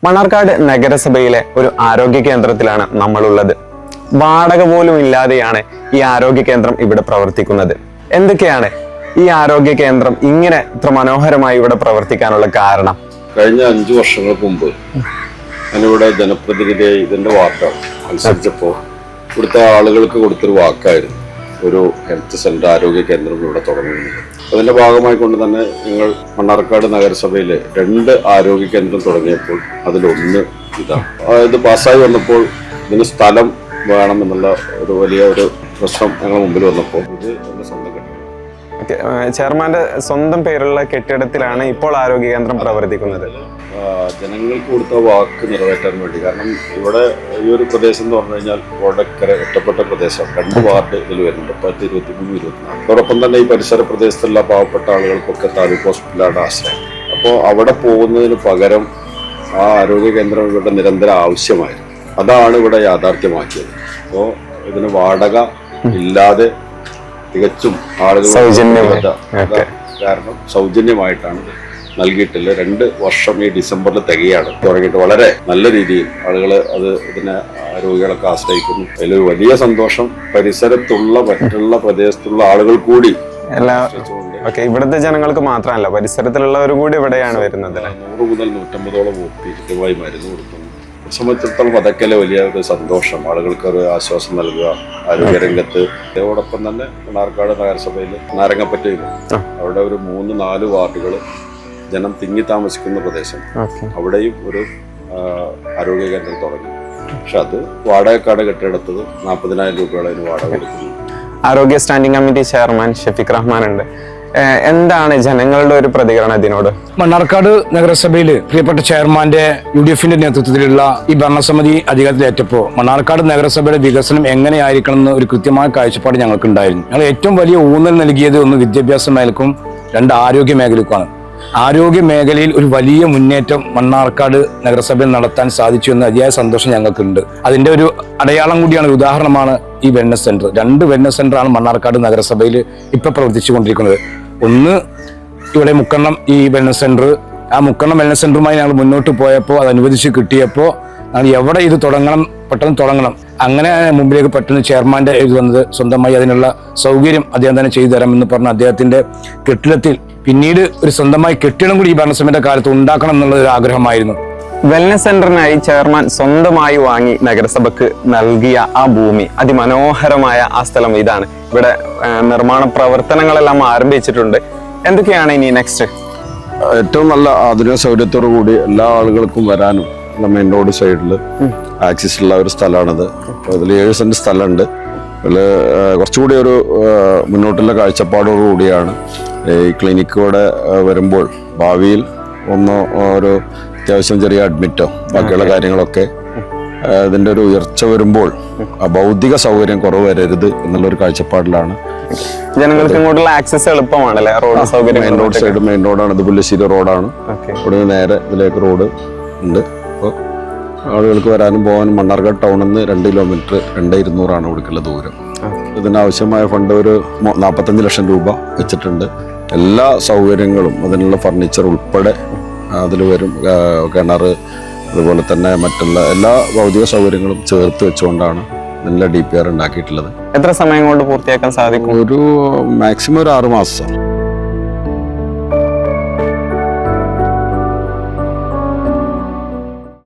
മണ്ണാർക്കാട് നഗരസഭയിലെ ഒരു ആരോഗ്യ കേന്ദ്രത്തിലാണ് നമ്മളുള്ളത്. വാടക പോലും ഇല്ലാതെയാണ് ഈ ആരോഗ്യ കേന്ദ്രം ഇവിടെ പ്രവർത്തിക്കുന്നത്. എന്തൊക്കെയാണ് ഈ ആരോഗ്യ കേന്ദ്രം ഇങ്ങനെ ഇത്ര മനോഹരമായി ഇവിടെ പ്രവർത്തിക്കാനുള്ള കാരണം? കഴിഞ്ഞ 5 വർഷങ്ങൾക്ക് മുമ്പ് ഞാനിവിടെ ജനപ്രതിനിധിയായി ഇതിന്റെ വാക്കാണ് മത്സരിച്ചപ്പോൾ ഇവിടുത്തെ ആളുകൾക്ക് കൊടുത്തൊരു വാക്കായിരുന്നു ഒരു ഹെൽത്ത് സെന്റർ ആരോഗ്യ കേന്ദ്രം ഇവിടെ തുടങ്ങുന്നത്. അതിന്റെ ഭാഗമായി കൊണ്ട് തന്നെ ഞങ്ങൾ മണ്ണാർക്കാട് നഗരസഭയിൽ 2 ആരോഗ്യ കേന്ദ്രം തുടങ്ങിയപ്പോൾ അതിലൊന്ന് ഇതാണ്. ഇത് പാസ്സായി വന്നപ്പോൾ ഇതിന് സ്ഥലം വേണമെന്നുള്ള ഒരു വലിയ ഒരു പ്രശ്നം ഞങ്ങളുടെ മുമ്പിൽ വന്നപ്പോൾ ഇത് എന്റെ സ്വന്തം കെട്ടിടം. ചെയർമാന്റെ സ്വന്തം പേരുള്ള കെട്ടിടത്തിലാണ് ഇപ്പോൾ ആരോഗ്യ കേന്ദ്രം പ്രവർത്തിക്കുന്നത്. ജനങ്ങൾക്ക് കൊടുത്ത വാക്ക് നിറവേറ്റാൻ വേണ്ടി. കാരണം ഇവിടെ ഈ ഒരു പ്രദേശം എന്ന് പറഞ്ഞു കഴിഞ്ഞാൽ വടക്കര ഒറ്റപ്പെട്ട പ്രദേശം, 2 വാർഡ് ഇതിൽ വരുന്നുണ്ട്, 2023, 2024. അതോടൊപ്പം തന്നെ ഈ പരിസര പ്രദേശത്തുള്ള പാവപ്പെട്ട ആളുകൾക്കൊക്കെ താലൂക്ക് ഹോസ്പിറ്റലാണ് ആശ്രയം. അപ്പോൾ അവിടെ പോകുന്നതിന് പകരം ആ ആരോഗ്യ കേന്ദ്രം ഇവിടെ നിരന്തരം ആവശ്യമായിരുന്നു. അതാണ് ഇവിടെ യാഥാർത്ഥ്യമാക്കിയത്. അപ്പോൾ ഇതിന് വാടക ഇല്ലാതെ തികച്ചും ആളുകൾ കാരണം സൗജന്യമായിട്ടാണ് നൽകിയിട്ടില്ല. 2 വർഷം ഈ ഡിസംബറിൽ തികയാണ് തുടങ്ങിയിട്ട് വളരെ നല്ല രീതിയിൽ ആളുകൾ ഇതിനെ രോഗികളൊക്കെ ആശ്രയിക്കുന്നു. അതിൽ വലിയ സന്തോഷം പരിസരത്തുള്ള മറ്റുള്ള പ്രദേശത്തുള്ള ആളുകൾ കൂടി ഇവിടുത്തെ ജനങ്ങൾക്ക് മാത്രമല്ല പരിസരത്തിലുള്ളവർ കൂടി ഇവിടെയാണ് വരുന്നത്. 100 മുതൽ 150ഓളം കൃത്യമായി മരുന്ന് കൊടുക്കുന്നു. സംബന്ധിച്ചിടത്തോളം അതൊക്കെ വലിയ ഒരു സന്തോഷം, ആളുകൾക്ക് ഒരു ആശ്വാസം നൽകുക ആരോഗ്യരംഗത്ത്. അതോടൊപ്പം തന്നെ മണ്ണാർക്കാട് നഗരസഭയിൽ നാരങ്ങപ്പറ്റയിൽ അവിടെ ഒരു 3-4 വാർഡുകൾ ജനം തിങ്ങി താമസിക്കുന്ന പ്രദേശം, അവിടെയും ഒരു ആരോഗ്യ കേന്ദ്രം തുടങ്ങി. പക്ഷെ അത് വാടകക്കാട് കെട്ടിടത്തത് 40,000 രൂപയോളം അതിന് വാടക കൊടുക്കുന്നു. ആരോഗ്യ standing committee chairman Shafeeq Rahman ഉണ്ട്. എന്താണ് ജനങ്ങളുടെ ഒരു പ്രതികരണം ഇതിനോട്? മണ്ണാർക്കാട് നഗരസഭയിൽ പ്രിയപ്പെട്ട ചെയർമാന്റെ UDFന്റെ നേതൃത്വത്തിലുള്ള ഈ ഭരണസമിതി അധികാരത്തിലേറ്റപ്പോൾ മണ്ണാർക്കാട് നഗരസഭയുടെ വികസനം എങ്ങനെയായിരിക്കണം എന്ന് ഒരു കൃത്യമായ കാഴ്ചപ്പാട് ഞങ്ങൾക്ക് ഉണ്ടായിരുന്നു. ഞങ്ങൾ ഏറ്റവും വലിയ ഊന്നൽ നൽകിയത് 1 വിദ്യാഭ്യാസ മേഖലക്കും 2 ആരോഗ്യ മേഖലക്കുമാണ്. ആരോഗ്യ മേഖലയിൽ ഒരു വലിയ മുന്നേറ്റം മണ്ണാർക്കാട് നഗരസഭയിൽ നടത്താൻ സാധിച്ചു എന്ന അതിയായ സന്തോഷം ഞങ്ങൾക്കുണ്ട്. അതിന്റെ ഒരു അടയാളം കൂടിയാണ്, ഉദാഹരണമാണ് ഈ വെൽനസ് സെന്റർ. 2 വെൽനസ് സെന്ററാണ് മണ്ണാർക്കാട് നഗരസഭയിൽ ഇപ്പൊ പ്രവർത്തിച്ചു കൊണ്ടിരിക്കുന്നത്. ഒന്ന് ഇവിടെ മുക്കണ്ണം ഈ വെൽനസ് സെന്റർ, ആ മുക്കണ്ണം വെൽനസ് സെന്ററുമായി ഞങ്ങൾ മുന്നോട്ട് പോയപ്പോൾ അത് അനുവദിച്ച് കിട്ടിയപ്പോൾ ഞങ്ങൾ എവിടെ ഇത് തുടങ്ങണം, പെട്ടെന്ന് തുടങ്ങണം. അങ്ങനെ മുമ്പിലേക്ക് പെട്ടെന്ന് ചെയർമാന്റെ ഇത് വന്നത്, സ്വന്തമായി അതിനുള്ള സൗകര്യം അദ്ദേഹം തന്നെ ചെയ്തു തരാമെന്ന് പറഞ്ഞ അദ്ദേഹത്തിന്റെ കെട്ടിടത്തിൽ പിന്നീട് ഒരു സ്വന്തമായി കെട്ടിടം കൂടി ഈ ഭരണസമിതിയുടെ കാലത്ത് ഉണ്ടാക്കണം എന്നുള്ള ഒരു ആഗ്രഹമായിരുന്നു. വെൽനസ് സെന്ററിനായി ചെയർമാൻ സ്വന്തമായി വാങ്ങി നഗരസഭയ്ക്ക് നൽകിയ ആ ഭൂമി, അതിമനോഹരമായ ആ സ്ഥലം ഇതാണ്. ഇവിടെ നിർമ്മാണ പ്രവർത്തനങ്ങളെല്ലാം ആരംഭിച്ചിട്ടുണ്ട്. എന്തൊക്കെയാണ് ഇനി നെക്സ്റ്റ്? ഏറ്റവും നല്ല ആധുനിക സൗകര്യത്തോടു കൂടി എല്ലാ ആളുകൾക്കും വരാനും മെയിൻ റോഡ് സൈഡിൽ ആക്സസ് ഉള്ള ഒരു സ്ഥലമാണിത്. അതിൽ 7 സെന്റ് സ്ഥലമുണ്ട്. അതിൽ കുറച്ചുകൂടി ഒരു മുന്നോട്ടുള്ള കാഴ്ചപ്പാടോടുകൂടിയാണ് ഈ ക്ലിനിക്കോടെ വരുമ്പോൾ ഭാവിയിൽ ഒരു അത്യാവശ്യം ചെറിയ അഡ്മിറ്റോ ബാക്കിയുള്ള കാര്യങ്ങളൊക്കെ ഇതിൻ്റെ ഒരു ഉയർച്ച വരുമ്പോൾ ഭൗതിക സൗകര്യം കുറവ് വരരുത് എന്നുള്ളൊരു കാഴ്ചപ്പാടിലാണ്. ജനങ്ങൾക്ക് ഇങ്ങോട്ടുള്ള ആക്സസ് എളുപ്പമാണല്ലേ? റോഡ് സൗകര്യം മെയിൻ റോഡ് സൈഡ് മെയിൻ റോഡാണ്, ഇത് പുല്ലശ്ശേരി റോഡാണ്. ഇവിടെ നേരെ ഇതിലേക്ക് റോഡ് ഉണ്ട്. അപ്പോൾ ആളുകൾക്ക് വരാനും പോകാനും മണ്ണാർക്കാട് ടൗണിൽ നിന്ന് 2 കിലോമീറ്റർ 2,200 ഇവിടേക്കുള്ള ദൂരം. ഇതിനാവശ്യമായ ഫണ്ട് ഒരു 45 ലക്ഷം രൂപ വെച്ചിട്ടുണ്ട്. എല്ലാ സൗകര്യങ്ങളും അതിനുള്ള ഫർണിച്ചർ ഉൾപ്പെടെ അതിൽ വരും. കിണർ, അതുപോലെ തന്നെ മറ്റുള്ള എല്ലാ ഭൗതിക സൗകര്യങ്ങളും ചേർത്ത് വെച്ചുകൊണ്ടാണ് നല്ല DPR ഉണ്ടാക്കിയിട്ടുള്ളത്. എത്ര സമയം കൊണ്ട് പൂർത്തിയാക്കാൻ സാധിക്കും? ഒരു മാക്സിമം ഒരു 6 മാസം.